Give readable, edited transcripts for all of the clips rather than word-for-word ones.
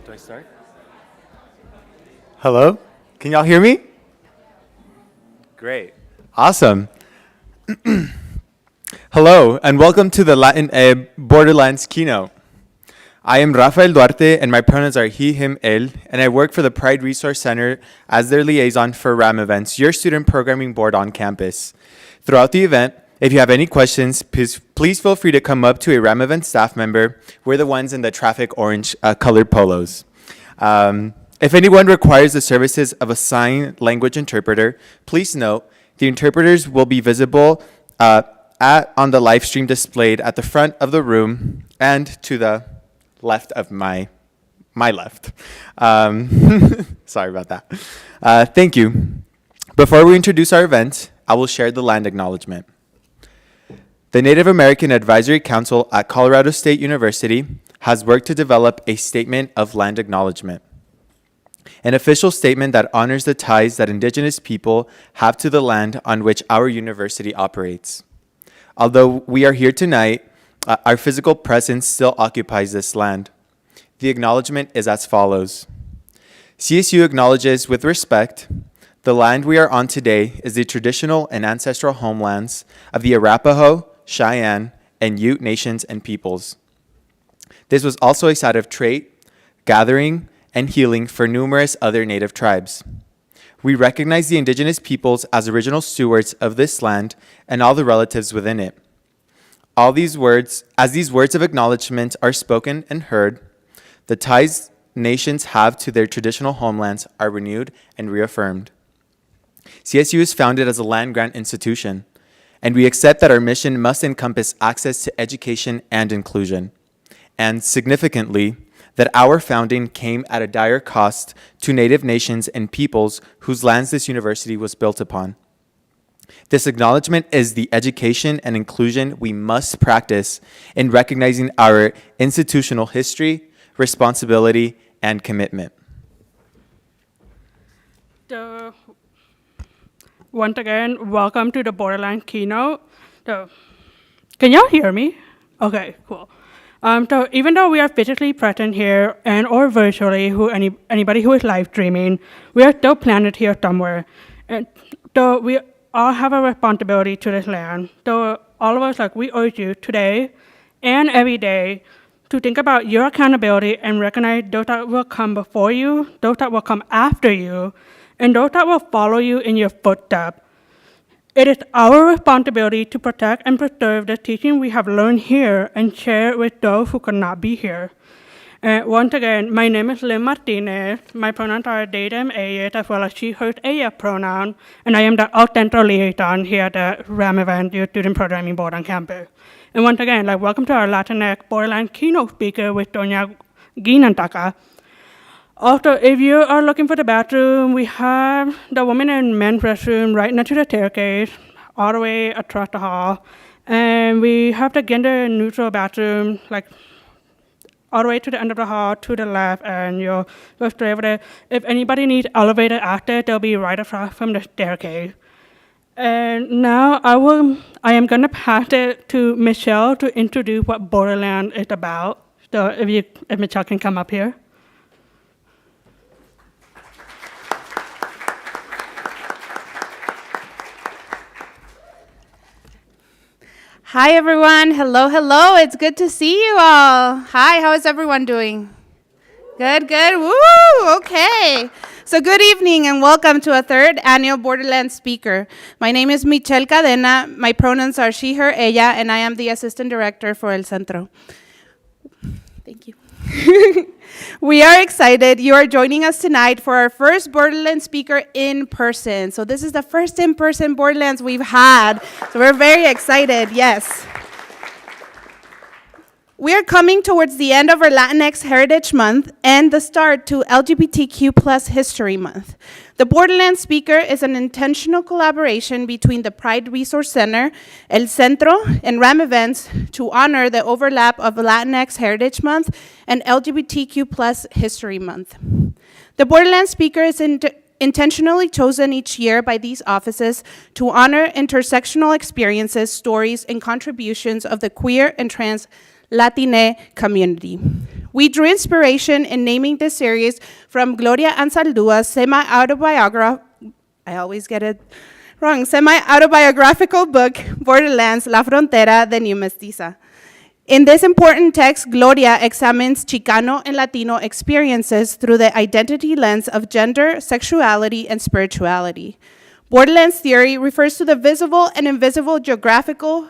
Do I start? Hello? Can y'all hear me? Great. Awesome. Hello, and welcome to the Latin Ed Borderlands keynote. I am Rafael Duarte, and my pronouns are he, him, él, and I work for the Pride Resource Center as their liaison for RAM events, your student programming board on campus. Throughout the event, if you have any questions, please feel free to come up to a RAM event staff member. We're the ones in the traffic orange colored polos. If anyone requires the services of a sign language interpreter, please note the interpreters will be visible on the live stream displayed at the front of the room and to the left of my left. Sorry about that. Thank you. Before we introduce our event, I will share the land acknowledgement. The Native American Advisory Council at Colorado State University has worked to develop a statement of land acknowledgement, an official statement that honors the ties that Indigenous people have to the land on which our university operates. Although we are here tonight, our physical presence still occupies this land. The acknowledgement is as follows. CSU acknowledges with respect the land we are on today is the traditional and ancestral homelands of the Arapaho, Cheyenne, and Ute nations and peoples. This was also a site of trade, gathering, and healing for numerous other native tribes. We recognize the Indigenous peoples as original stewards of this land and all the relatives within it. As these words of acknowledgement are spoken and heard, the ties nations have to their traditional homelands are renewed and reaffirmed. CSU is founded as a land-grant institution, and we accept that our mission must encompass access to education and inclusion, and significantly, that our founding came at a dire cost to Native nations and peoples whose lands this university was built upon. This acknowledgement is the education and inclusion we must practice in recognizing our institutional history, responsibility, and commitment. Once again, welcome to the Borderlands keynote. Can y'all hear me? Okay, cool. So even though we are physically present here and or virtually, anybody who is live streaming, we are still planted here somewhere. And so we all have a responsibility to this land. So all of us, we urge you today and every day to think about your accountability and recognize those that will come before you, those that will come after you, and those that will follow you in your footsteps. It is our responsibility to protect and preserve the teaching we have learned here and share it with those who could not be here. Once again, my name is Lynn Martinez. My pronouns are they, them, ellas, as well as she, her, ella pronoun, and I am the Outcentral liaison here at the RAM event, your student programming board on campus. And once again, welcome to our Latinx Borderlands keynote speaker with Doña Guinantaka. Also, if you are looking for the bathroom, we have the women and men's restroom right next to the staircase, all the way across the hall. And we have the gender-neutral bathroom, all the way to the end of the hall, to the left, and you'll go straight over there. If anybody needs elevator access, they'll be right across from the staircase. And now I am going to pass it to Michelle to introduce what Borderlands is about. So if Michelle can come up here. Hi, everyone. Hello, hello. It's good to see you all. Hi, how is everyone doing? Good, good. Woo, okay. So good evening and welcome to a third annual Borderlands speaker. My name is Michelle Cadena. My pronouns are she, her, ella, and I am the assistant director for El Centro. Thank you. We are excited. You are joining us tonight for our first Borderlands speaker in person. So this is the first in-person Borderlands we've had. So we're very excited, yes. We are coming towards the end of our Latinx Heritage Month and the start to LGBTQ plus History Month. The Borderlands speaker is an intentional collaboration between the Pride Resource Center, El Centro, and RAM events to honor the overlap of Latinx Heritage Month and LGBTQ plus History Month. The Borderlands speaker is intentionally chosen each year by these offices to honor intersectional experiences, stories, and contributions of the queer and trans Latine community. We drew inspiration in naming this series from Gloria Anzaldua's semi-autobiographical book, Borderlands, La Frontera, the New Mestiza. In this important text, Gloria examines Chicano and Latino experiences through the identity lens of gender, sexuality, and spirituality. Borderlands theory refers to the visible and invisible geographical,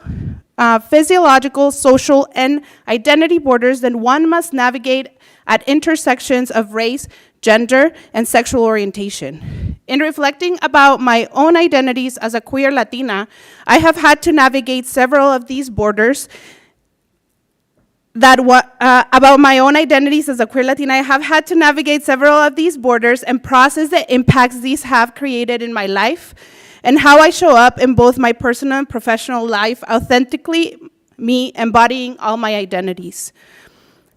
physiological, social, and identity borders that one must navigate at intersections of race, gender, and sexual orientation. In reflecting about my own identities as a queer Latina, I have had to navigate several of these borders. About my own identities as a queer Latina, I have had to navigate several of these borders and process the impacts these have created in my life and how I show up in both my personal and professional life, authentically me, embodying all my identities.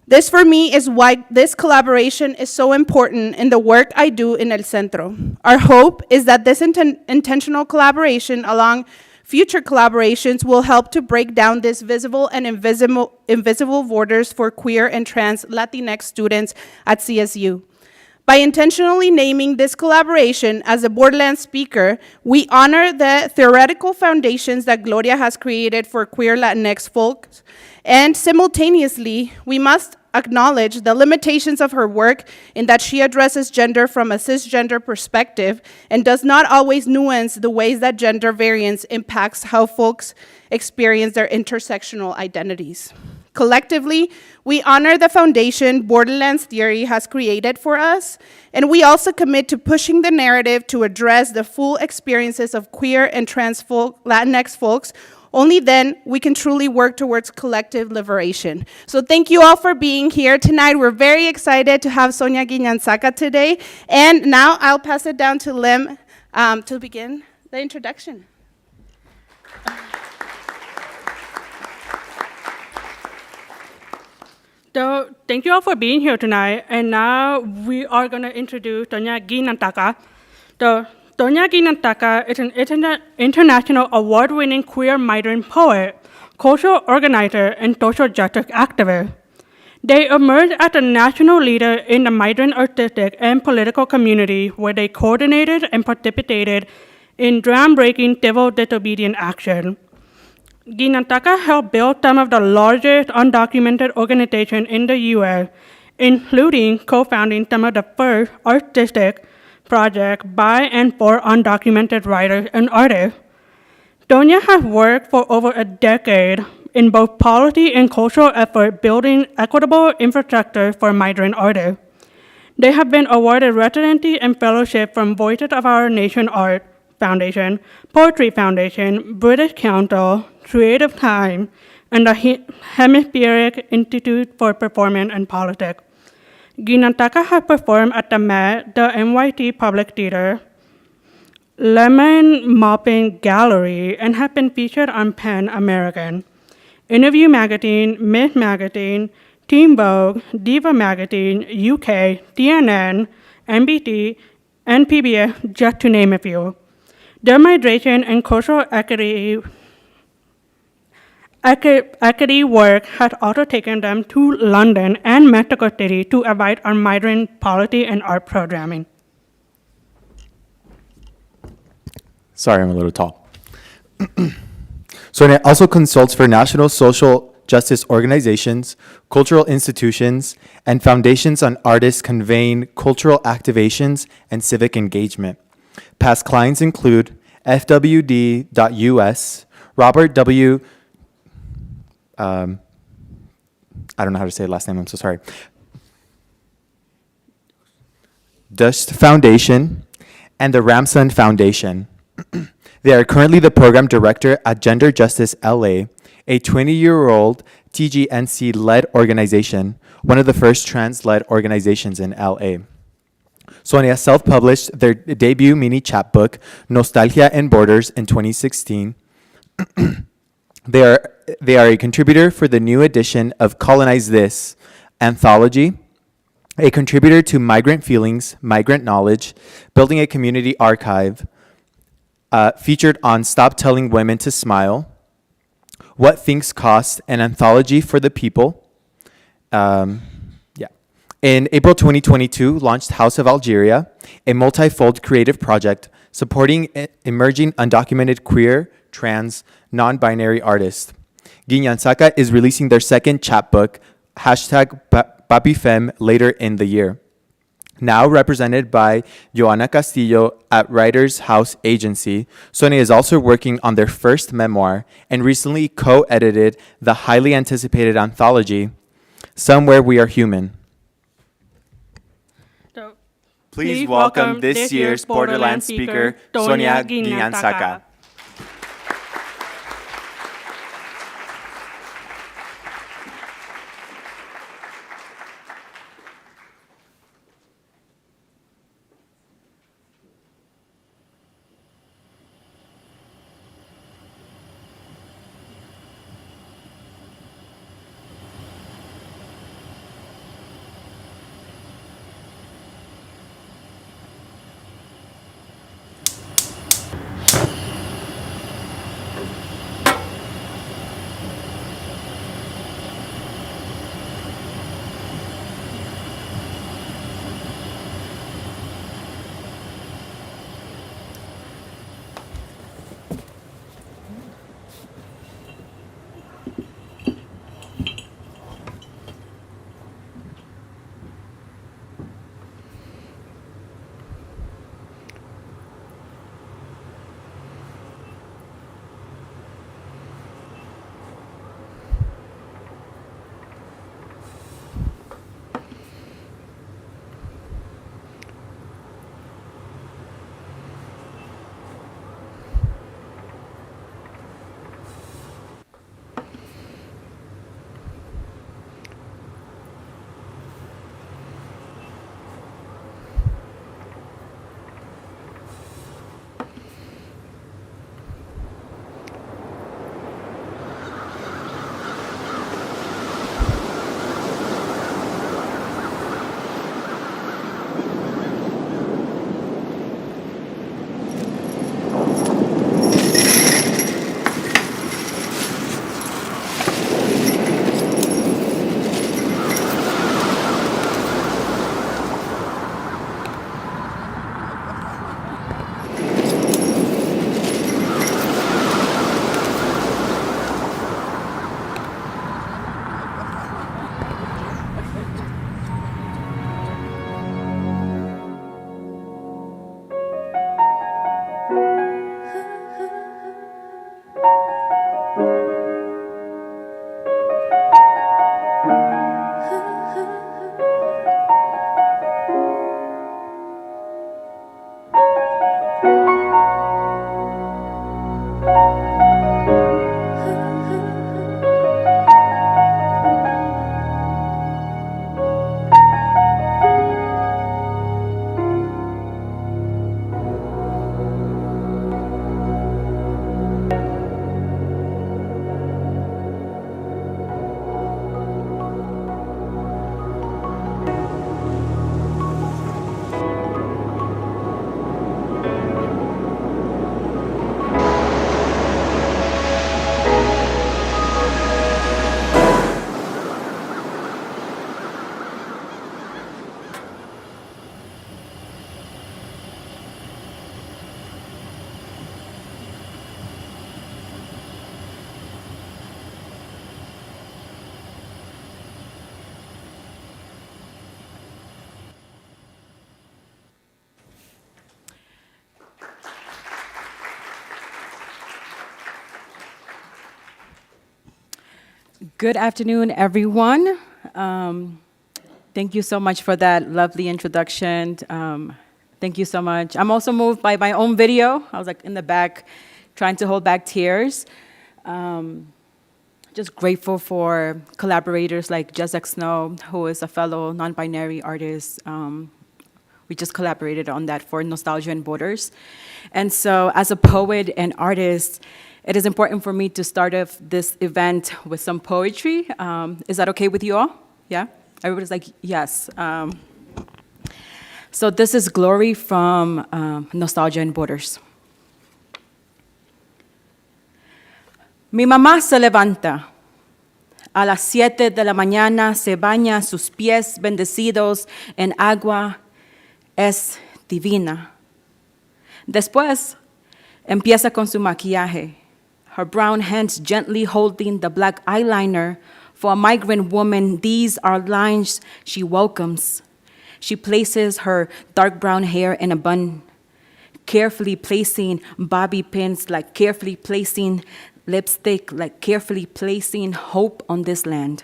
This, for me, is why this collaboration is so important in the work I do in El Centro. Our hope is that this intentional collaboration along future collaborations will help to break down these visible and invisible borders for queer and trans Latinx students at CSU. By intentionally naming this collaboration as a Borderlands speaker, we honor the theoretical foundations that Gloria has created for queer Latinx folks, and simultaneously, we must acknowledge the limitations of her work in that she addresses gender from a cisgender perspective and does not always nuance the ways that gender variance impacts how folks experience their intersectional identities. Collectively, we honor the foundation Borderlands theory has created for us, and we also commit to pushing the narrative to address the full experiences of queer and trans Latinx folks. Only then we can truly work towards collective liberation. So thank you all for being here tonight. We're very excited to have Sonia Guiñanzaca today. And now I'll pass it down to Lim to begin the introduction. So thank you all for being here tonight. And now we are going to introduce Sonia Guiñanzaca. Sonia Guiñanzaca is an international award-winning queer migrant poet, cultural organizer, and social justice activist. They emerged as a national leader in the migrant artistic and political community where they coordinated and participated in groundbreaking civil disobedience action. Guiñanzaca helped build some of the largest undocumented organizations in the U.S., including co-founding some of the first artistic projects by and for undocumented writers and artists. Sonia has worked for over a decade in both policy and cultural effort building equitable infrastructure for migrant artists. They have been awarded residency and fellowship from Voices of Our Nation Art Foundation, Poetry Foundation, British Council, Creative Time, and the Hemispheric Institute for Performance and Politics. Guiñanzaca has performed at the Met, the NYC Public Theater, Lemon Maupin Gallery, and has been featured on Pen American, Interview Magazine, Miss Magazine, Teen Vogue, Diva Magazine, UK, CNN, NBC, and PBS, just to name a few. Their migration and cultural equity work has also taken them to London and Mexico City to advise on migrant policy and art programming. Sorry, I'm a little tall. Sonia also consults for national social justice organizations, cultural institutions, and foundations on artists conveying cultural activations and civic engagement. Past clients include FWD.US, Robert W. I don't know how to say the last name, I'm so sorry. Dust Foundation and the Ramson Foundation. They are currently the program director at Gender Justice LA, a 20-year-old TGNC-led organization, one of the first trans-led organizations in LA. Sonia self-published their debut mini chapbook, Nostalgia and Borders, in 2016. They are a contributor for the new edition of Colonize This anthology, a contributor to Migrant Feelings, Migrant Knowledge, Building a Community Archive, featured on Stop Telling Women to Smile, What Things Cost, an anthology for the people. In April 2022, launched House of Algeria, a multifold creative project supporting emerging undocumented queer, trans, non-binary artists. Guinyansaka is releasing their second chapbook, #PapiFem, later in the year. Now represented by Joana Castillo at Writers House Agency, Sonia is also working on their first memoir and recently co-edited the highly anticipated anthology, Somewhere We Are Human. So, Please welcome this year's Borderlands speaker, Sonia Guinyansaka. Good afternoon, everyone. Thank you so much for that lovely introduction. Thank you so much. I'm also moved by my own video. I was like in the back trying to hold back tears. Just grateful for collaborators like Jessica Snow, who is a fellow non-binary artist. We just collaborated on that for Nostalgia and Borders. And so as a poet and artist, it is important for me to start off this event with some poetry. Is that okay with you all? Yeah? Everybody's like, yes. So this is Glory from Nostalgia and Borders. Mi mamá se levanta A las 7 de la mañana se baña sus pies bendecidos en agua. Es divina. Después, empieza con su maquillaje, her brown hands gently holding the black eyeliner. For a migrant woman, these are lines she welcomes. She places her dark brown hair in a bun, carefully placing bobby pins, like carefully placing lipstick, like carefully placing hope on this land.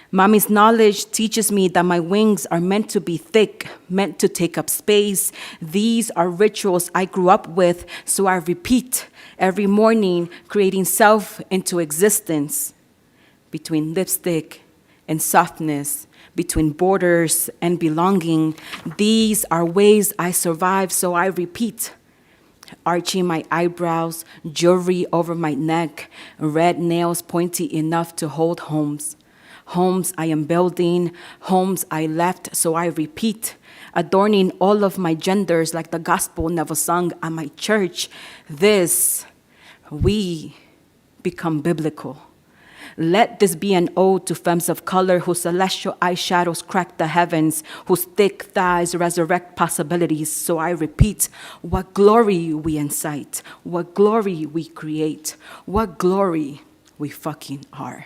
Mommy's knowledge teaches me that my wings are meant to be thick, meant to take up space. These are rituals I grew up with, so I repeat every morning, creating self into existence. Between lipstick and softness, between borders and belonging, these are ways I survive, so I repeat. Arching my eyebrows, jewelry over my neck, red nails pointy enough to hold homes. Homes I am building, homes I left, so I repeat, adorning all of my genders like the gospel never sung at my church. We become biblical. Let this be an ode to femmes of color whose celestial eyeshadows crack the heavens, whose thick thighs resurrect possibilities. So I repeat, what glory we incite, what glory we create, what glory we fucking are.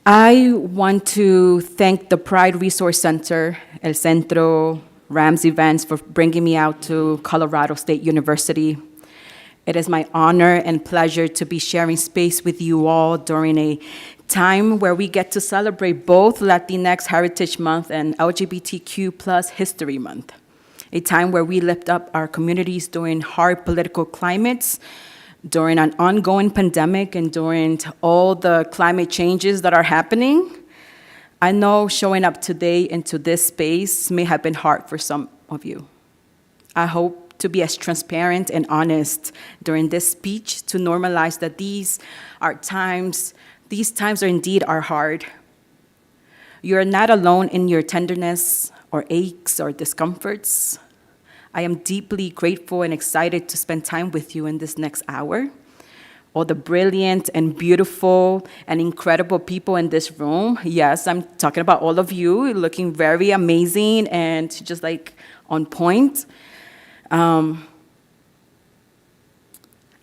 I want to thank the Pride Resource Center, El Centro, Rams Events for bringing me out to Colorado State University. It is my honor and pleasure to be sharing space with you all during a time where we get to celebrate both Latinx Heritage Month and LGBTQ plus History Month. A time where we lift up our communities during hard political climates, during an ongoing pandemic, and during all the climate changes that are happening. I know showing up today into this space may have been hard for some of you. I hope to be as transparent and honest during this speech to normalize that these times are indeed hard. You're not alone in your tenderness or aches or discomforts. I am deeply grateful and excited to spend time with you in this next hour. All the brilliant and beautiful and incredible people in this room. Yes, I'm talking about all of you, looking very amazing and just like on point. I'm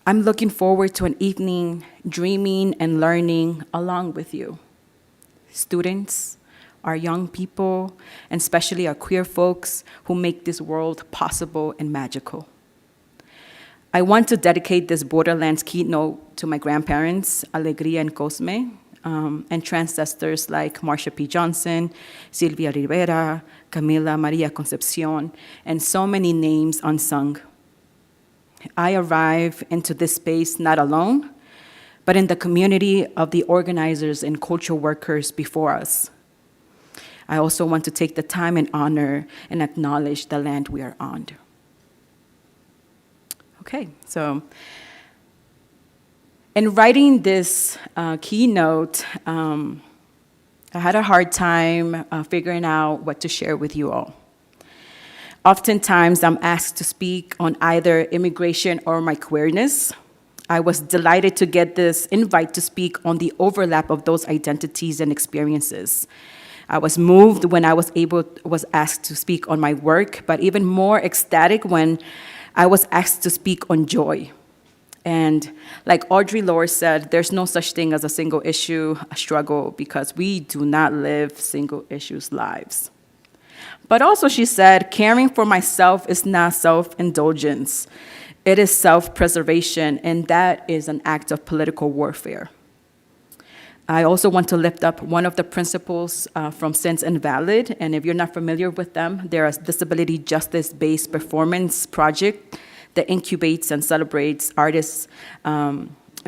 looking forward to an evening dreaming and learning along with you. Students, our young people, and especially our queer folks who make this world possible and magical. I want to dedicate this Borderlands keynote to my grandparents, Alegria and Cosme, and ancestors like Marsha P. Johnson, Silvia Rivera, Camila Maria Concepcion, and so many names unsung. I arrive into this space not alone, but in the community of the organizers and cultural workers before us. I also want to take the time and honor and acknowledge the land we are on. Okay, so in writing this keynote, I had a hard time figuring out what to share with you all. Oftentimes, I'm asked to speak on either immigration or my queerness. I was delighted to get this invite to speak on the overlap of those identities and experiences. I was moved when I was asked to speak on my work, but even more ecstatic when I was asked to speak on joy. And like Audre Lorde said, there's no such thing as a single issue, a struggle, because we do not live single issues lives. But also she said, caring for myself is not self-indulgence. It is self-preservation, and that is an act of political warfare. I also want to lift up one of the principles from Sense Invalid, and if you're not familiar with them, they're a disability justice-based performance project that incubates and celebrates artists,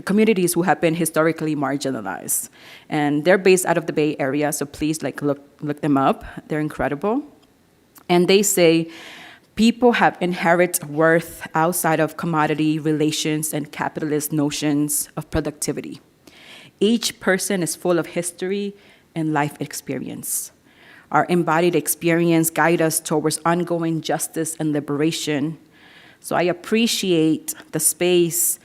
communities who have been historically marginalized. And they're based out of the Bay Area, so please look them up. They're incredible. And they say, people have inherent worth outside of commodity relations and capitalist notions of productivity. Each person is full of history and life experience. Our embodied experience guide us towards ongoing justice and liberation. So I appreciate the space,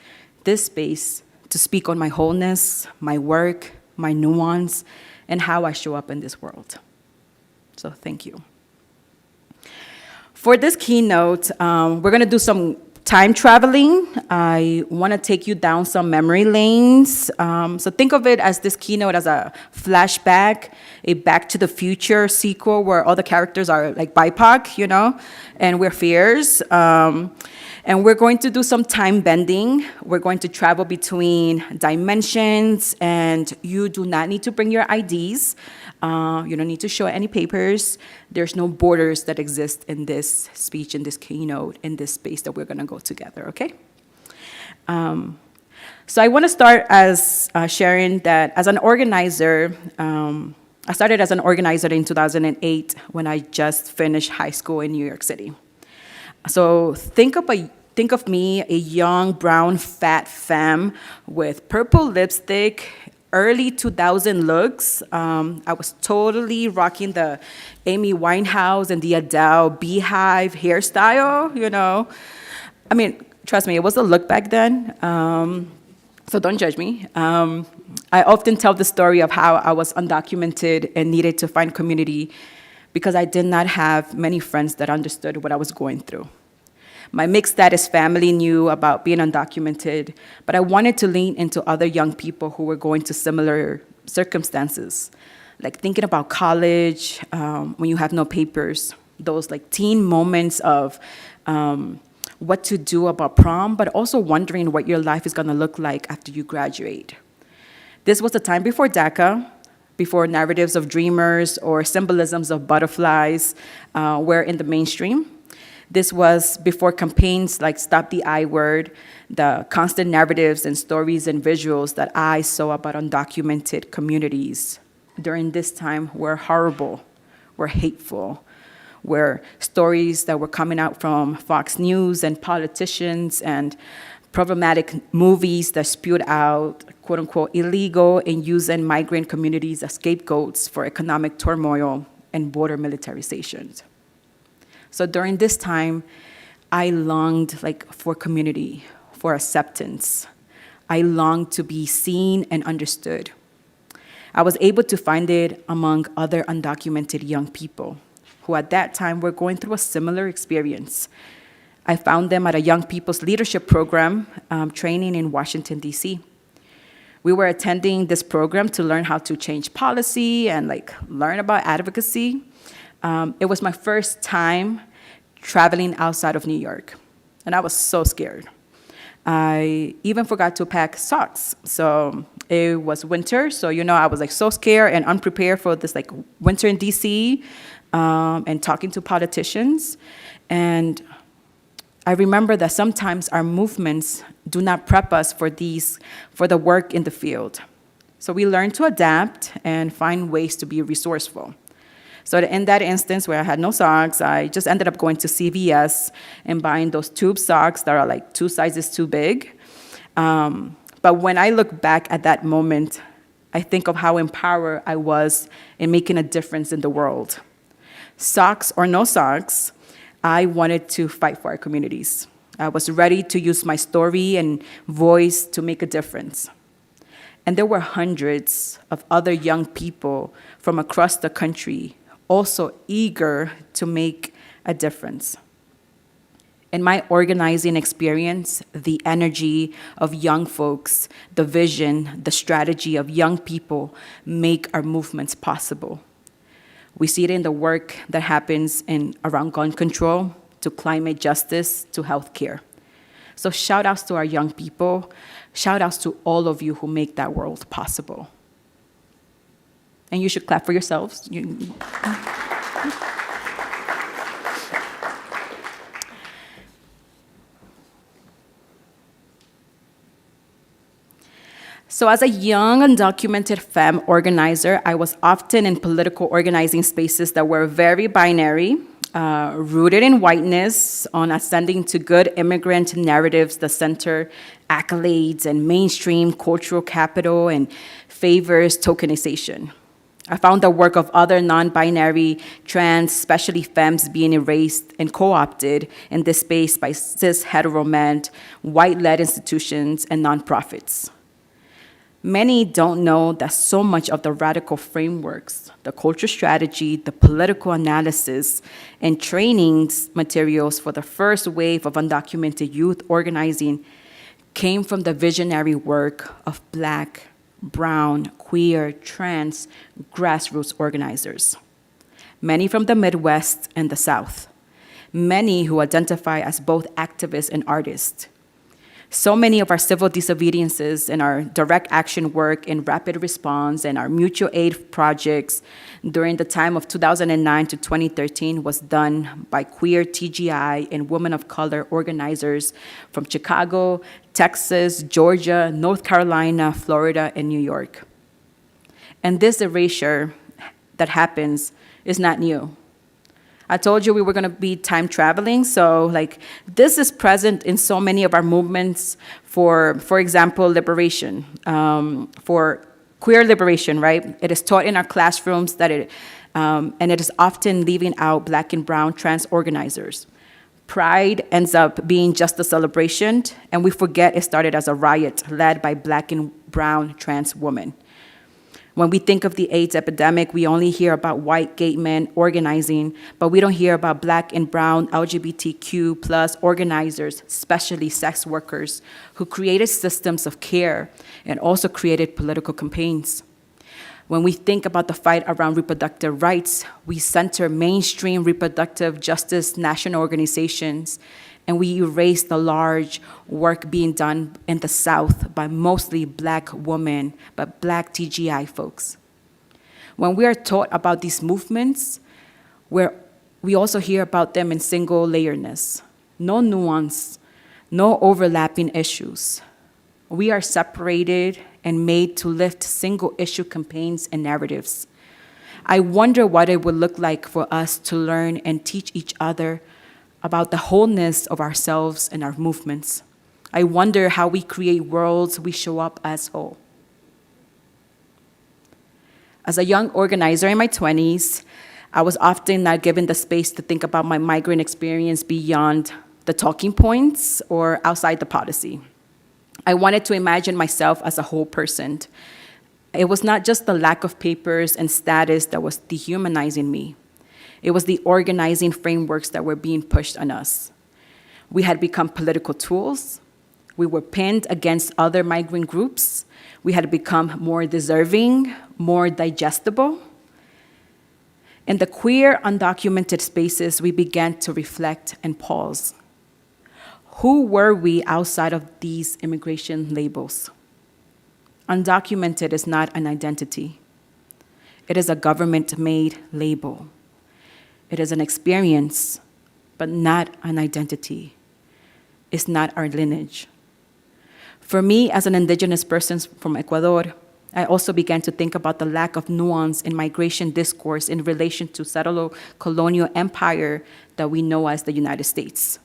this space, to speak on my wholeness, my work, my nuance, and how I show up in this world. So thank you. For this keynote, we're going to do some time traveling. I want to take you down some memory lanes. So think of it as this keynote as a flashback, a Back to the Future sequel where all the characters are like BIPOC, you know, and we're fierce. And we're going to do some time bending. We're going to travel between dimensions, and you do not need to bring your IDs. You don't need to show any papers. There's no borders that exist in this speech, in this keynote, in this space that we're gonna go together, okay? So I wanna start as sharing that as an organizer, I started as an organizer in 2008 when I just finished high school in New York City. So think of me, a young, brown, fat femme with purple lipstick, early 2000 looks. I was totally rocking the Amy Winehouse and the Adele beehive hairstyle, you know. I mean, trust me, it was a look back then, so don't judge me. I often tell the story of how I was undocumented and needed to find community because I did not have many friends that understood what I was going through. My mixed status family knew about being undocumented, but I wanted to lean into other young people who were going to similar circumstances, like thinking about college, when you have no papers, those like teen moments of what to do about prom, but also wondering what your life is gonna look like after you graduate. This was the time before DACA, before narratives of dreamers or symbolisms of butterflies were in the mainstream. This was before campaigns like Stop the I Word, the constant narratives and stories and visuals that I saw about undocumented communities during this time were horrible, were hateful, were stories that were coming out from Fox News and politicians and problematic movies that spewed out, quote unquote, illegal and using migrant communities as scapegoats for economic turmoil and border militarizations. So during this time, I longed for community, for acceptance. I longed to be seen and understood. I was able to find it among other undocumented young people who at that time were going through a similar experience. I found them at a Young People's Leadership Program training in Washington, D.C. We were attending this program to learn how to change policy and learn about advocacy. It was my first time traveling outside of New York, and I was so scared. I even forgot to pack socks. So it was winter, so I was so scared and unprepared for this winter in DC and talking to politicians. And I remember that sometimes our movements do not prep us for the work in the field. So we learn to adapt and find ways to be resourceful. So in that instance where I had no socks, I just ended up going to CVS and buying those tube socks that are 2 sizes too big. But when I look back at that moment, I think of how empowered I was in making a difference in the world. Socks or no socks, I wanted to fight for our communities. I was ready to use my story and voice to make a difference. And there were hundreds of other young people from across the country also eager to make a difference. In my organizing experience, the energy of young folks, the vision, the strategy of young people make our movements possible. We see it in the work that happens around gun control, to climate justice, to healthcare. So shout outs to our young people, shout outs to all of you who make that world possible. And you should clap for yourselves. So as a young, undocumented femme organizer, I was often in political organizing spaces that were very binary, rooted in whiteness, on ascending to good immigrant narratives that center accolades and mainstream cultural capital and favors tokenization. I found the work of other non-binary, trans, especially femmes being erased and co-opted in this space by cis hetero men, white-led institutions, and nonprofits. Many don't know that so much of the radical frameworks, the culture strategy, the political analysis, and trainings materials for the first wave of undocumented youth organizing came from the visionary work of Black, brown, queer, trans, grassroots organizers. Many from the Midwest and the South. Many who identify as both activists and artists. So many of our civil disobediences and our direct action work in rapid response and our mutual aid projects during the time of 2009 to 2013 was done by queer TGI and women of color organizers from Chicago, Texas, Georgia, North Carolina, Florida, and New York. And this erasure that happens is not new. I told you we were going to be time traveling, so this is present in so many of our movements for example, liberation, for queer liberation, right? It is taught in our classrooms and it is often leaving out Black and brown trans organizers. Pride ends up being just a celebration, and we forget it started as a riot led by Black and brown trans women. When we think of the AIDS epidemic, we only hear about white gay men organizing, but we don't hear about Black and brown LGBTQ plus organizers, especially sex workers, who created systems of care and also created political campaigns. When we think about the fight around reproductive rights, we center mainstream reproductive justice national organizations, and we erase the large work being done in the South by mostly Black women, but Black TGI folks. When we are taught about these movements, we also hear about them in single layerness, no nuance, no overlapping issues. We are separated and made to lift single issue campaigns and narratives. I wonder what it would look like for us to learn and teach each other about the wholeness of ourselves and our movements. I wonder how we create worlds we show up as whole. As a young organizer in my 20s, I was often not given the space to think about my migrant experience beyond the talking points or outside the policy. I wanted to imagine myself as a whole person. It was not just the lack of papers and status that was dehumanizing me. It was the organizing frameworks that were being pushed on us. We had become political tools. We were pinned against other migrant groups. We had become more deserving, more digestible. In the queer, undocumented spaces, we began to reflect and pause. Who were we outside of these immigration labels? Undocumented is not an identity. It is a government-made label. It is an experience, but not an identity. It's not our lineage. For me, as an indigenous person from Ecuador, I also began to think about the lack of nuance in migration discourse in relation to settler colonial empire that we know as the United States.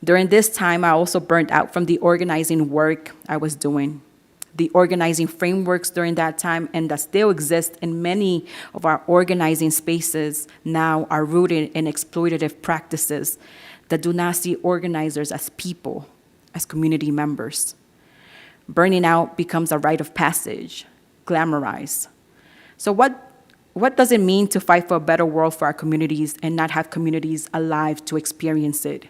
During this time, I also burned out from the organizing work I was doing. The organizing frameworks during that time and that still exist in many of our organizing spaces now are rooted in exploitative practices that do not see organizers as people, as community members. Burning out becomes a rite of passage, glamorized. So what does it mean to fight for a better world for our communities and not have communities alive to experience it?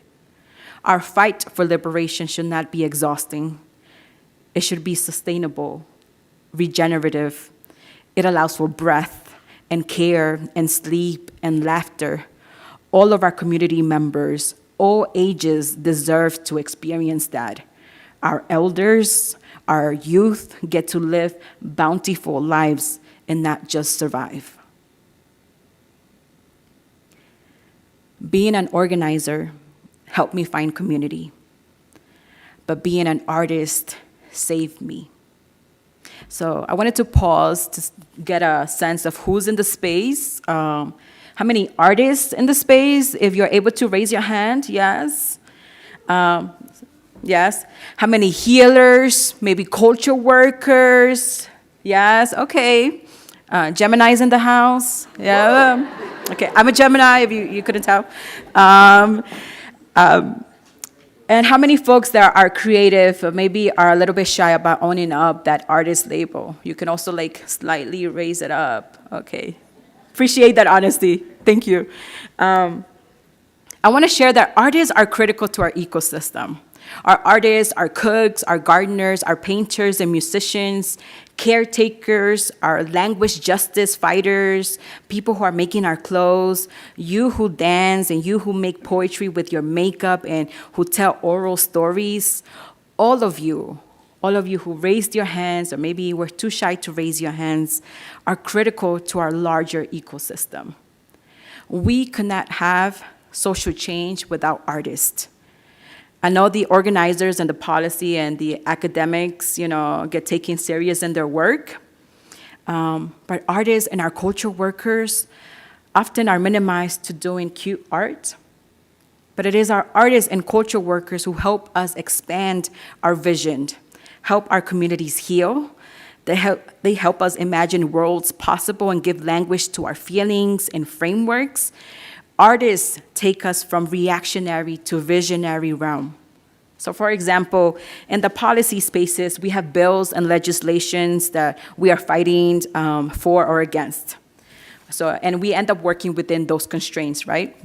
Our fight for liberation should not be exhausting. It should be sustainable, regenerative. It allows for breath and care and sleep and laughter. All of our community members, all ages, deserve to experience that. Our elders, our youth get to live bountiful lives and not just survive. Being an organizer helped me find community, but being an artist saved me. So I wanted to pause to get a sense of who's in the space. How many artists in the space? If you're able to raise your hand, yes. Yes. How many healers? Maybe culture workers? Yes, okay. Gemini's in the house. Yeah. Okay, I'm a Gemini, if you couldn't tell. Um, and how many folks that are creative maybe are a little bit shy about owning up that artist label? You can also like slightly raise it up. Okay. Appreciate that honesty. Thank you. I want to share that artists are critical to our ecosystem. Our artists, our cooks, our gardeners, our painters and musicians, caretakers, our language justice fighters, people who are making our clothes, you who dance and you who make poetry with your makeup and who tell oral stories, all of you who raised your hands or maybe were too shy to raise your hands, are critical to our larger ecosystem. We cannot have social change without artists. I know the organizers and the policy and the academics, get taken serious in their work. But artists and our culture workers often are minimized to doing cute art. But it is our artists and culture workers who help us expand our vision, help our communities heal. They help us imagine worlds possible and give language to our feelings and frameworks. Artists take us from reactionary to visionary realm. So for example, in the policy spaces, we have bills and legislations that we are fighting for or against. And we end up working within those constraints, right?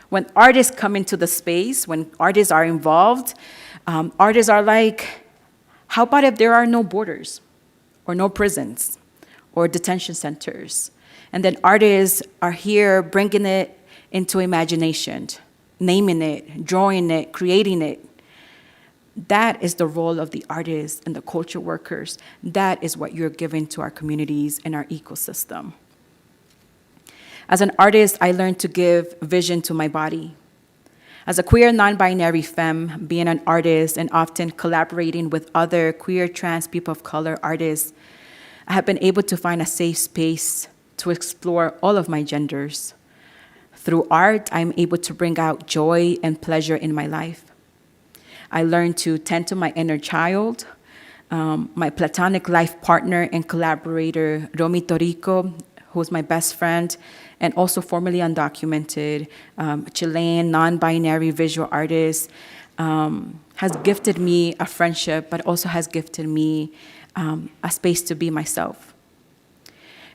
When artists come into the space, when artists are involved, artists are like, how about if there are no borders or no prisons or detention centers? And then artists are here bringing it into imagination, naming it, drawing it, creating it. That is the role of the artists and the culture workers. That is what you're giving to our communities and our ecosystem. As an artist, I learned to give vision to my body. As a queer, non-binary femme, being an artist and often collaborating with other queer, trans, people of color artists, I have been able to find a safe space to explore all of my genders. Through art, I'm able to bring out joy and pleasure in my life. I learned to tend to my inner child. My platonic life partner and collaborator, Romy Torico, who's my best friend, and also formerly undocumented, Chilean, non-binary visual artist, has gifted me a friendship, but also has gifted me a space to be myself.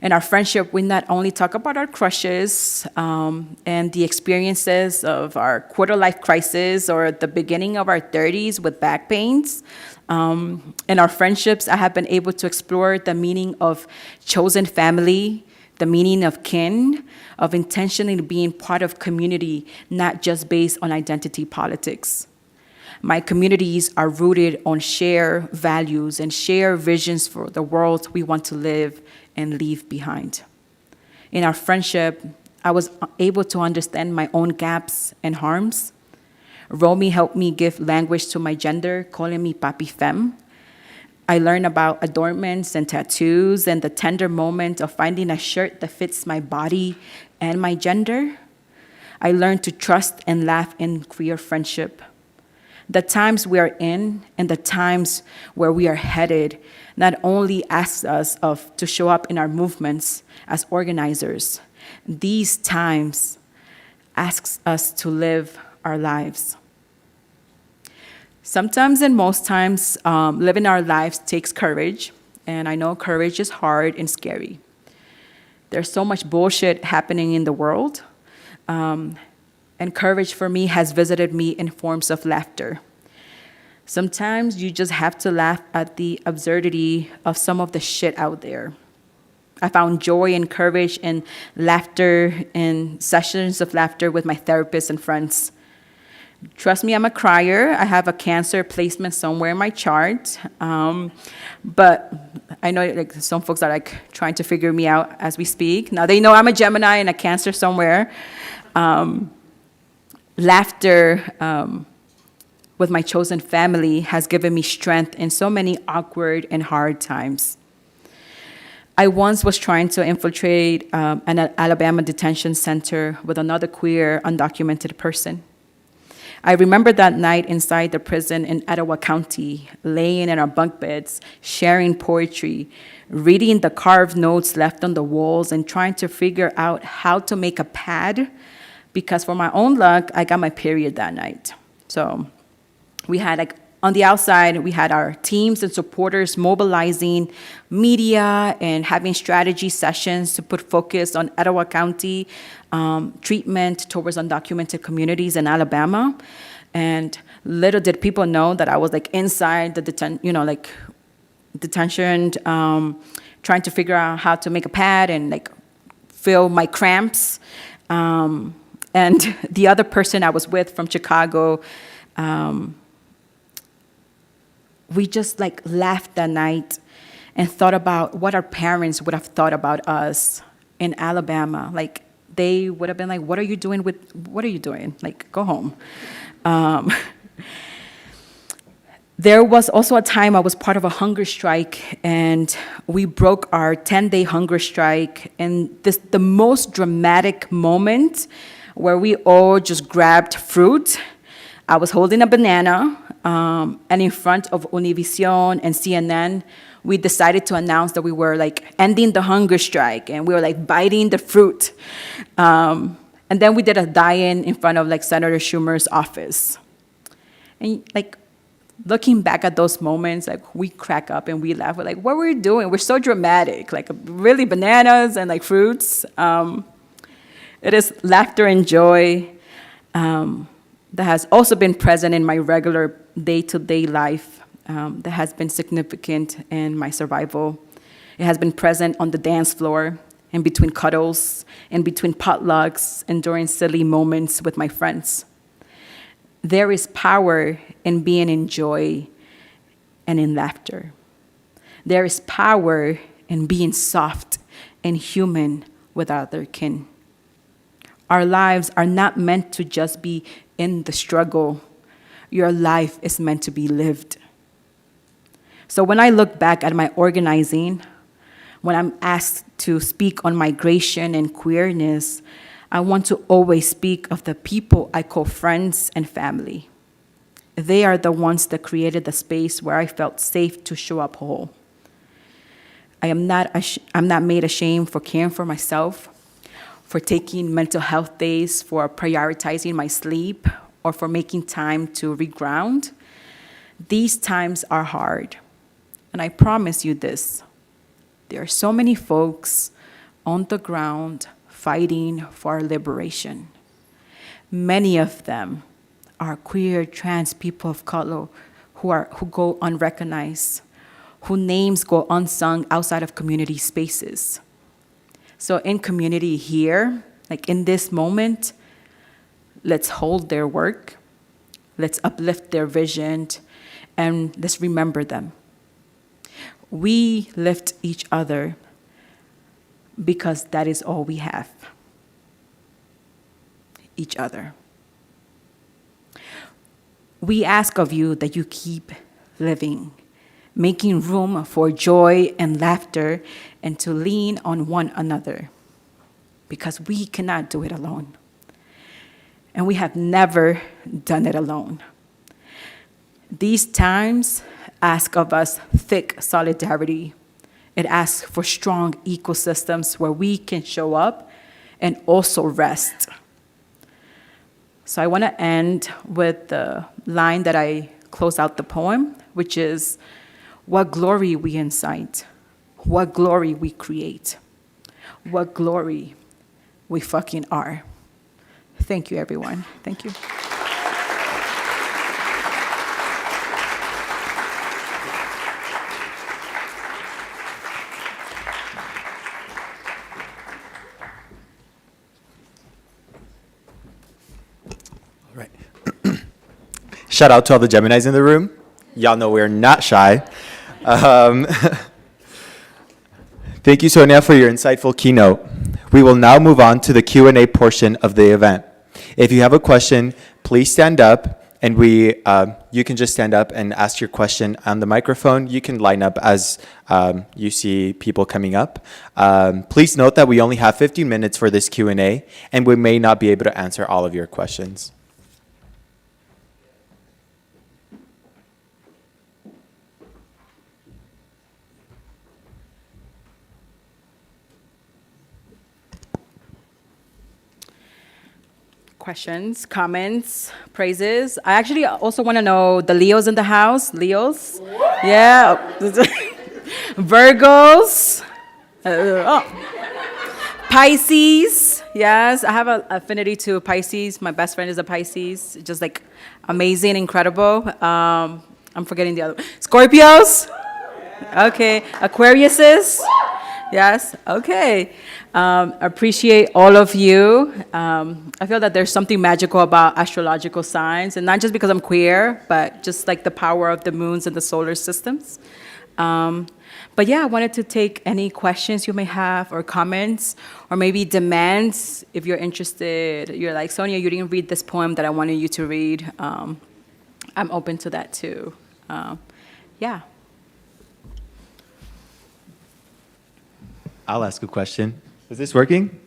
In our friendship, we not only talk about our crushes and the experiences of our quarter-life crisis or the beginning of our 30s with back pains. In our friendships, I have been able to explore the meaning of chosen family, the meaning of kin, of intentionally being part of community, not just based on identity politics. My communities are rooted on shared values and shared visions for the world we want to live and leave behind. In our friendship, I was able to understand my own gaps and harms. Romy helped me give language to my gender, calling me Papi Femme. I learned about adornments and tattoos and the tender moment of finding a shirt that fits my body and my gender. I learned to trust and laugh in queer friendship. The times we are in and the times where we are headed not only asks us to show up in our movements as organizers, these times asks us to live our lives. Sometimes and most times, living our lives takes courage, and I know courage is hard and scary. There's so much bullshit happening in the world, and courage for me has visited me in forms of laughter. Sometimes you just have to laugh at the absurdity of some of the shit out there. I found joy and courage in laughter and sessions of laughter with my therapist and friends. Trust me, I'm a crier. I have a Cancer placement somewhere in my chart. But I know some folks are trying to figure me out as we speak. Now they know I'm a Gemini and a Cancer somewhere. Laughter with my chosen family has given me strength in so many awkward and hard times. I once was trying to infiltrate an Alabama detention center with another queer, undocumented person. I remember that night inside the prison in Etowah County, laying in our bunk beds, sharing poetry, reading the carved notes left on the walls, and trying to figure out how to make a pad, because for my own luck, I got my period that night. So we had on the outside, we had our teams and supporters mobilizing media and having strategy sessions to put focus on Etowah County treatment towards undocumented communities in Alabama. And little did people know that I was inside the detention, trying to figure out how to make a pad and fill my cramps. And the other person I was with from Chicago, we just laughed that night and thought about what our parents would have thought about us in Alabama. They would have been like, what are you doing? Go home. There was also a time I was part of a hunger strike, and we broke our 10-day hunger strike. And the most dramatic moment where we all just grabbed fruit. I was holding a banana, and in front of Univision and CNN, we decided to announce that we were ending the hunger strike, and we were biting the fruit. And then we did a die-in in front of Senator Schumer's office. And looking back at those moments, we crack up and we laugh. We're what were we doing? We're so dramatic, really bananas and fruits. It is laughter and joy that has also been present in my regular day-to-day life, that has been significant in my survival. It has been present on the dance floor, in between cuddles, in between potlucks, and during silly moments with my friends. There is power in being in joy and in laughter. There is power in being soft and human with other kin. Our lives are not meant to just be in the struggle. Your life is meant to be lived. So when I look back at my organizing, when I'm asked to speak on migration and queerness, I want to always speak of the people I call friends and family. They are the ones that created the space where I felt safe to show up whole. I'm not made ashamed for caring for myself, for taking mental health days, for prioritizing my sleep, or for making time to reground. These times are hard, and I promise you this. There are so many folks on the ground fighting for our liberation. Many of them are queer, trans people of color who go unrecognized, whose names go unsung outside of community spaces. So in community here, in this moment, let's hold their work, let's uplift their vision, and let's remember them. We lift each other because that is all we have. Each other. We ask of you that you keep living, making room for joy and laughter, and to lean on one another, because we cannot do it alone. And we have never done it alone. These times ask of us thick solidarity. It asks for strong ecosystems where we can show up and also rest. So I want to end with the line that I close out the poem, which is, what glory we incite, what glory we create, what glory we fucking are. Thank you, everyone. Thank you. Right. Shout out to all the Geminis in the room. Y'all know we're not shy. Thank you, Sonia, for your insightful keynote. We will now move on to the Q&A portion of the event. If you have a question, please stand up, and you can just stand up and ask your question on the microphone. You can line up as you see people coming up. Please note that we only have 15 minutes for this Q&A, and we may not be able to answer all of your questions. questions, comments, praises. I actually also want to know the Leos in the house. Leos? Yeah. Virgos. Pisces. Yes, I have an affinity to Pisces. My best friend is a Pisces. Just like amazing, incredible. I'm forgetting the other one. Scorpios. Okay. Aquariuses. Yes. Okay. Appreciate all of you. I feel that there's something magical about astrological signs, and not just because I'm queer, but just like the power of the moons and the solar systems. But yeah, I wanted to take any questions you may have or comments or maybe demands if you're interested. You're like, Sonia, you didn't read this poem that I wanted you to read. I'm open to that too. Yeah. I'll ask a question. Is this working?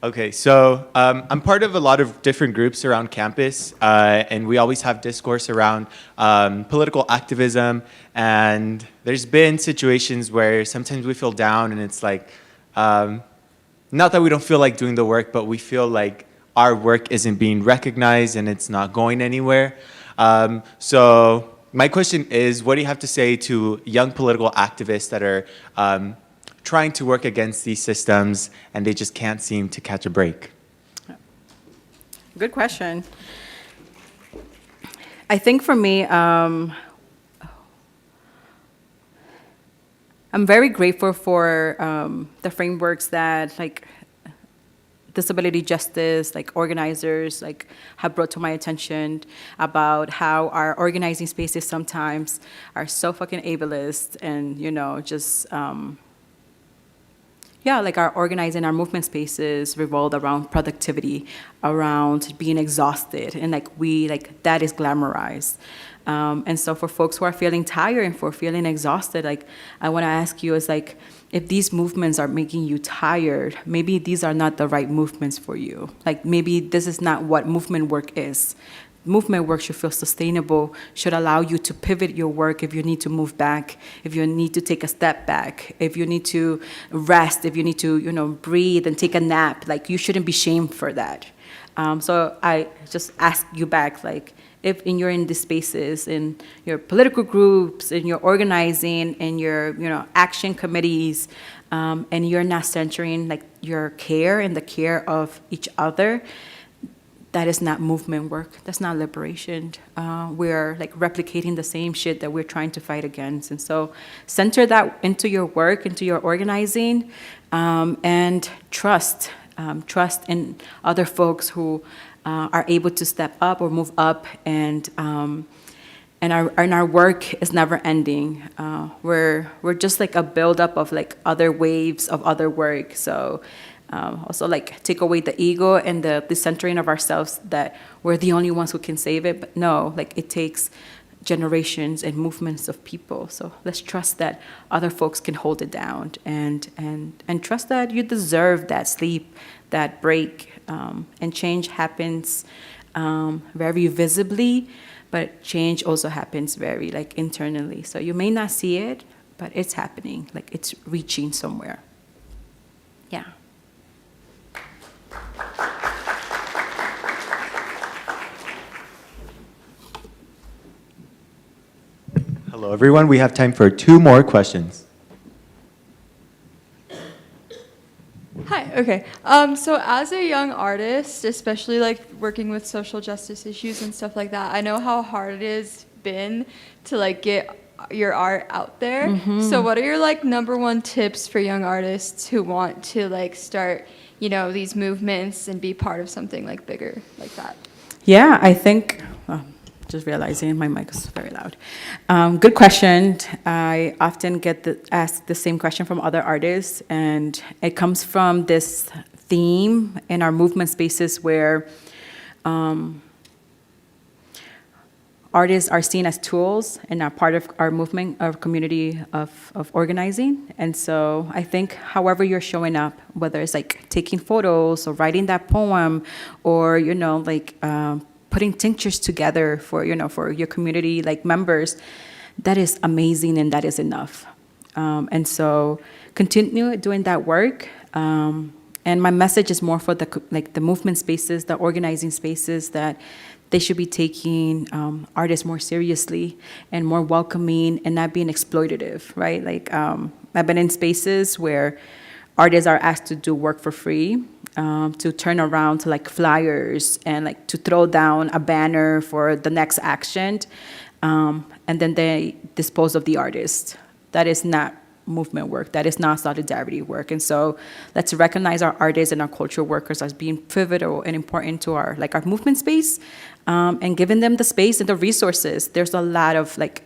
Okay, so I'm part of a lot of different groups around campus, and we always have discourse around political activism, and there's been situations where sometimes we feel down, and it's like, not that we don't feel like doing the work, but we feel like our work isn't being recognized and it's not going anywhere. So my question is, what do you have to say to young political activists that are trying to work against these systems and they just can't seem to catch a break? Good question. I think for me, I'm very grateful for the frameworks that like disability justice, like organizers, like have brought to my attention about how our organizing spaces sometimes are so fucking ableist and, you know, just, yeah, like our organizing, our movement spaces revolved around productivity, around being exhausted, and like that is glamorized. And so for folks who are feeling tired and for feeling exhausted, like I want to ask you is like, if these movements are making you tired, maybe these are not the right movements for you. Like maybe this is not what movement work is. Movement work should feel sustainable, should allow you to pivot your work if you need to move back, if you need to take a step back, if you need to rest, if you need to, you know, breathe and take a nap. Like you shouldn't be shamed for that. So I just ask you back, like, if you're in these spaces, in your political groups, in your organizing, in your, you know, action committees, and you're not centering like your care and the care of each other, that is not movement work. That's not liberation. We're like replicating the same shit that we're trying to fight against. And so center that into your work, into your organizing, and trust in other folks who are able to step up or move up, and our work is never ending. We're just like a buildup of like other waves of other work. So also like take away the ego and the centering of ourselves that we're the only ones who can save it. But no, like it takes generations and movements of people. So let's trust that other folks can hold it down, and trust that you deserve that sleep, that break. And change happens very visibly, but change also happens very like internally. So you may not see it, but it's happening, like it's reaching somewhere. Yeah. Hello, everyone. We have time for 2 more questions. Hi, okay. So as a young artist, especially like working with social justice issues and stuff like that, I know how hard it has been to like get your art out there. Mm-hmm. So what are your like #1 tips for young artists who want to like start, you know, these movements and be part of something like bigger like that? Yeah, I think, just realizing my mic is very loud. Good question. I often get asked the same question from other artists, and it comes from this theme in our movement spaces where artists are seen as tools and are part of our movement, our community of organizing. And so I think however you're showing up, whether it's like taking photos or writing that poem or, you know, like putting tinctures together for, you know, for your community like members, that is amazing and that is enough. And so continue doing that work. And my message is more for the movement spaces, the organizing spaces, that they should be taking artists more seriously and more welcoming and not being exploitative, right? Like I've been in spaces where artists are asked to do work for free, to turn around to like flyers and like to throw down a banner for the next action, and then they dispose of the artist. That is not movement work. That is not solidarity work. And so let's recognize our artists and our cultural workers as being pivotal and important to our movement space, and giving them the space and the resources. There's a lot of like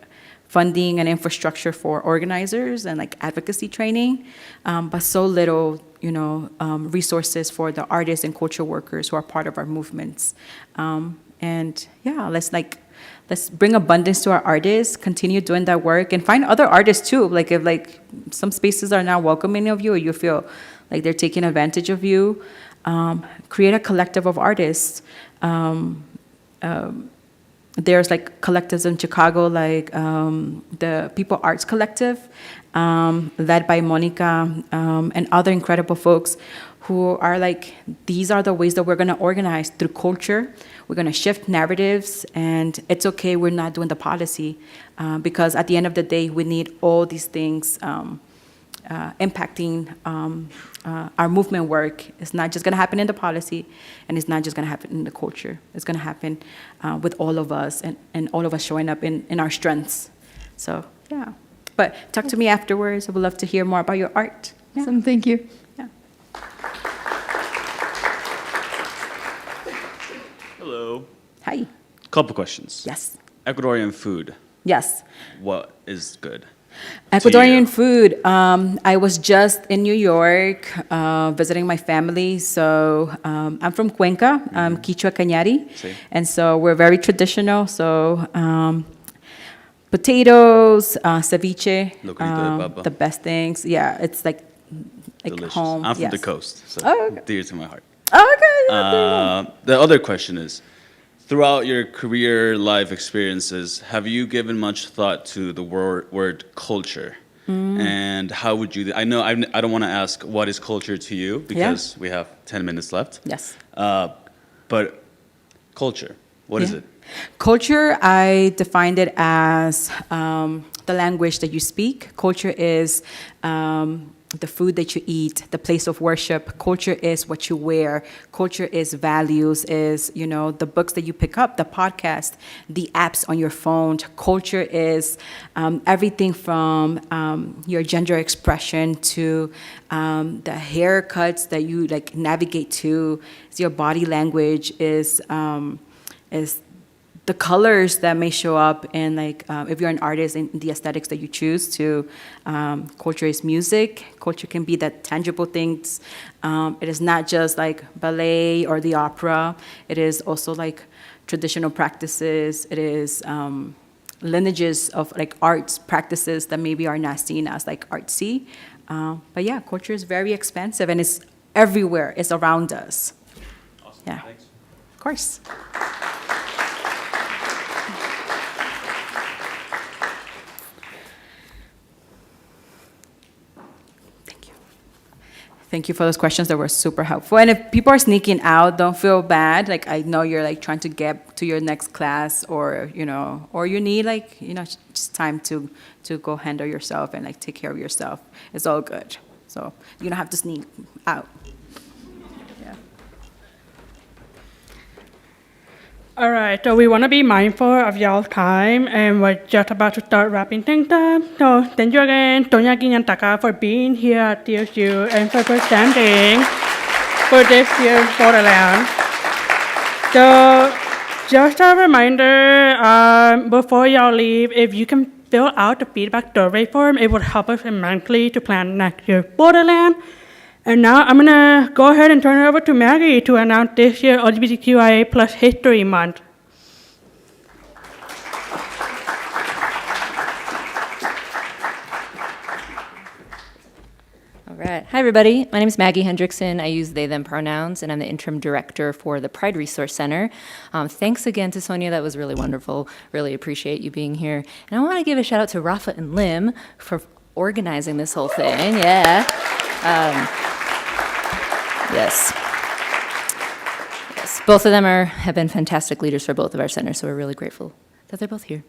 funding and infrastructure for organizers and like advocacy training, but so little, resources for the artists and cultural workers who are part of our movements. And yeah, let's bring abundance to our artists, continue doing that work, and find other artists too. Like if like some spaces are not welcoming of you, or you feel like they're taking advantage of you, create a collective of artists. There's like collectives in Chicago, like the People Arts Collective, led by Monica, and other incredible folks who are like, these are the ways that we're going to organize through culture. We're going to shift narratives, and it's okay we're not doing the policy, because at the end of the day, we need all these things impacting our movement work. It's not just going to happen in the policy, and it's not just going to happen in the culture. It's going to happen with all of us, and all of us showing up in our strengths. So, yeah. But talk to me afterwards. I would love to hear more about your art. Yeah. Awesome, thank you. Yeah. Hello. Hi. Couple questions. Yes. Ecuadorian food. Yes. What is good? Ecuadorian food. I was just in New York visiting my family. So I'm from Cuenca, Quichua Cañari. Sí. And so we're very traditional. So potatoes, ceviche, Locrito de papa. the best things. Yeah, it's like Delicious. home. I'm from yes. the coast, so Oh, okay. dear to my heart. Oh, okay. Yeah, there you go. The other question is, throughout your career life experiences, have you given much thought to the word culture? And how would you, I know I don't want to ask what is culture to you, because we have 10 minutes left. Yes. But culture, what is Yeah. it? Culture, I defined it as the language that you speak. Culture is the food that you eat, the place of worship. Culture is what you wear. Culture is values, is, the books that you pick up, the podcast, the apps on your phone. Culture is everything from your gender expression to the haircuts that you like navigate to. It's your body language, is the colors that may show up in, like, if you're an artist, in the aesthetics that you choose to. Culture is music. Culture can be that tangible things. It is not just like ballet or the opera. It is also like traditional practices. It is lineages of like arts practices that maybe are not seen as like artsy. But yeah, culture is very expansive, and it's everywhere. It's around us. Awesome. Yeah. Thanks. Of course. Thank you for those questions that were super helpful. And if people are sneaking out, don't feel bad. Like, I know you're like trying to get to your next class, or or you need like just time to go handle yourself and like take care of yourself. It's all good. So you don't have to sneak out. Yeah. All right, so we want to be mindful of y'all's time, and we're just about to start wrapping things up. So thank you again, Tonya Guiñantaca, for being here at TSU and for presenting for this year's Borderlands. So just a reminder, before y'all leave, if you can fill out the feedback survey form, it would help us immensely to plan next year's Borderland. And now I'm going to go ahead and turn it over to Maggie to announce this year's LGBTQIA plus History Month. All right. Hi, everybody. My name is Maggie Hendrickson. I use they, them pronouns, and I'm the interim director for the Pride Resource Center. Thanks again to Sonia. That was really wonderful. Really appreciate you being here. And I want to give a shout out to Rafa and Lim for organizing this whole thing. Yeah. Yes. Yes, both of them have been fantastic leaders for both of our centers, so we're really grateful that they're both here.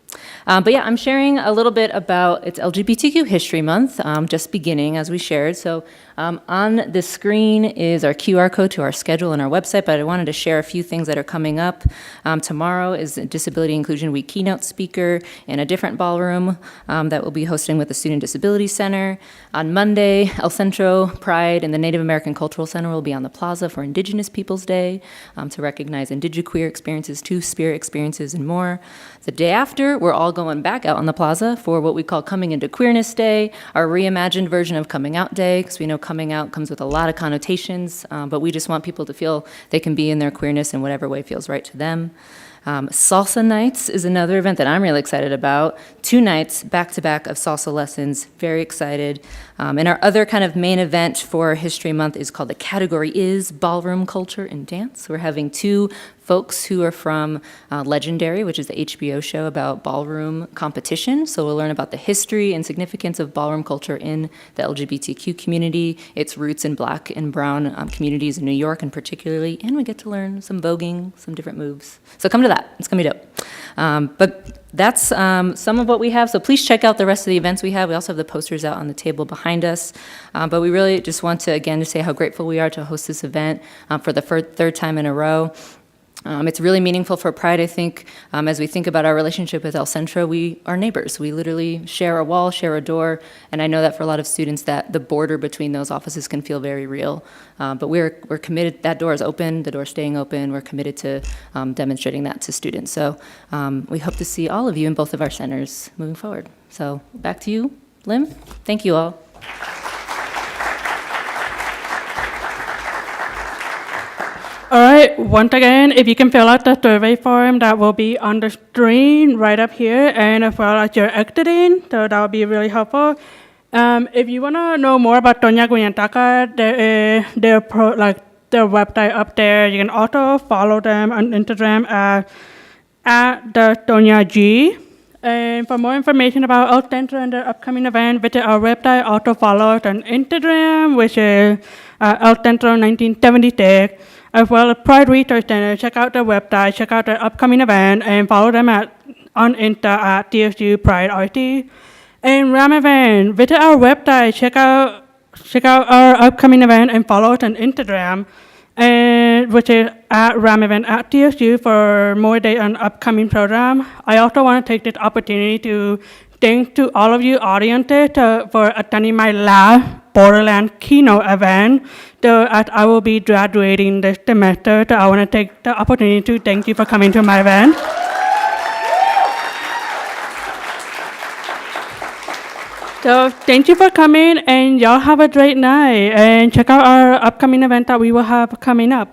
But yeah, I'm sharing a little bit about, it's LGBTQ History Month, just beginning as we shared. So on the screen is our QR code to our schedule and our website, but I wanted to share a few things that are coming up. Tomorrow is Disability Inclusion Week keynote speaker in a different ballroom that we'll be hosting with the Student Disability Center. On Monday, El Centro Pride and the Native American Cultural Center will be on the plaza for Indigenous Peoples Day to recognize indigiqueer experiences, two-spirit experiences, and more. The day after, we're all going back out on the plaza for what we call Coming Into Queerness Day, our reimagined version of Coming Out Day, because we know coming out comes with a lot of connotations, but we just want people to feel they can be in their queerness in whatever way feels right to them. Salsa Nights is another event that I'm really excited about. 2 nights back-to-back of salsa lessons, very excited. And our other kind of main event for History Month is called the category is Ballroom Culture and Dance. We're having 2 folks who are from Legendary, which is the HBO show about ballroom competition. So we'll learn about the history and significance of ballroom culture in the LGBTQ community, its roots in Black and brown communities in New York and particularly, and we get to learn some voguing, some different moves. So come to that, it's gonna be dope. But that's some of what we have, so please check out the rest of the events we have. We also have the posters out on the table behind us. But we really just want to, again, to say how grateful we are to host this event for the third time in a row. It's really meaningful for Pride, I think, as we think about our relationship with El Centro. We are neighbors. We literally share a wall, share a door, and I know that for a lot of students that the border between those offices can feel very real. But we're committed. That door is open. The door's staying open. We're committed to demonstrating that to students. So we hope to see all of you in both of our centers moving forward. So back to you, Lim. Thank you all. All right, once again, if you can fill out the survey form, that will be on the screen right up here, and as well as your exiting, so that will be really helpful. If you want to know more about Tonya Guyantaca, there is their website up there. You can also follow them on Instagram at the Tonya G. And for more information about El Centro and their upcoming event, visit our website. Also follow us on Instagram, which is El Centro 1976. As well as Pride Research Center, check out their website, check out their upcoming event, and follow them on Insta at TSU Pride RT. And Ram event, visit our website, check out our upcoming event, and follow us on Instagram, and which is at Ram event at TSU for more data on upcoming program. I also want to take this opportunity to thank to all of you audiences for attending my last Borderlands keynote event. So as I will be graduating this semester, so I want to take the opportunity to thank you for coming to my event. So thank you for coming, and y'all have a great night. And check out our upcoming event that we will have coming up.